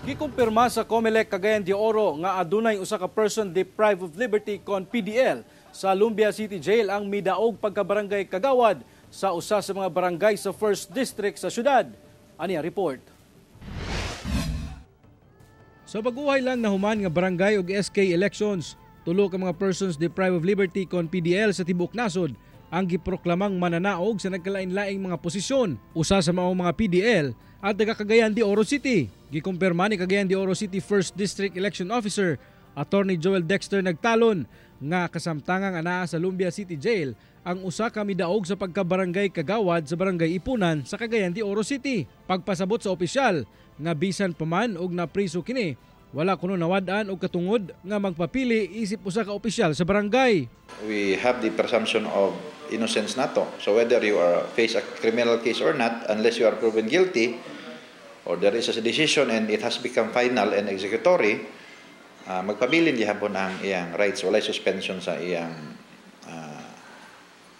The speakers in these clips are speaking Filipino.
Gikumpirma sa COMELEC Cagayan de Oro nga adunay usa ka person deprived of liberty kon PDL sa Lumbia City Jail ang midaog pagkabarangay Kagawad sa usa sa mga barangay sa 1st District sa syudad. Ani ang report. Sa baguhay lang na human nga barangay ug SK elections, tulo ka mga persons deprived of liberty kon PDL sa tibuok nasod ang giproklamang mananaog sa nagkalain-laing mga posisyon. Usa sa maong mga PDL at taga Cagayan de Oro City. Gikumpirma ni Cagayan de Oro City 1st District Election Officer Attorney Joel Dexter nagtalon nga kasamtangang anaa sa Lumbia City Jail ang usa ka midaog sa pagkabarangay Kagawad sa barangay Ipunan sa Cagayan de Oro City. Pagpasabot sa opisyal nga bisan pa man og napriso kini, wala kuno nawad-an og katungod nga magpapili isip usa ka opisyal sa barangay. We have the presumption of innocence nato. So whether you are face a criminal case or not, unless you are proven guilty or there is a decision and it has become final and executory, magpabilin gihapon ang iyang rights. Walay suspension sa iyang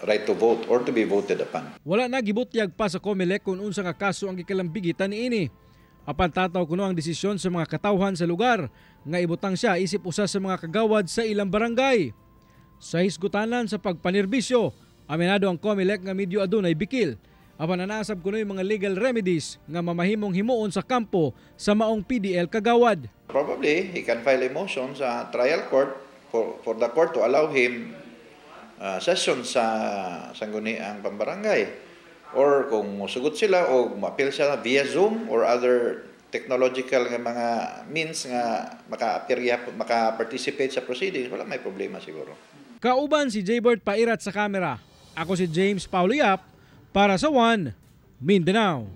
right to vote or to be voted upon. Wala na gibutyag pa sa COMELEC kung unsa nga kaso ang gikalambigitan niini. Apan tataw kuno ang desisyon sa mga katawhan sa lugar nga ibutang siya isip usa sa mga kagawad sa ilang barangay. Sa hisgutanan sa pagpanerbisyo, aminado ang COMELEC nga medyo adunay bikil. Apan nanasab kuno yung mga legal remedies nga mamahimong himuon sa kampo sa maong PDL Kagawad. Probably he can file a motion sa trial court for the court to allow him session sa sangguniang pambarangay. Or kung musugot sila o ma-appeal siya via Zoom or other technological nga mga means nga maka-participate sa proceedings, wala may problema siguro. Kauban si Jaybert Pairat sa kamera. Ako si James Pauliap para sa One Mindanao.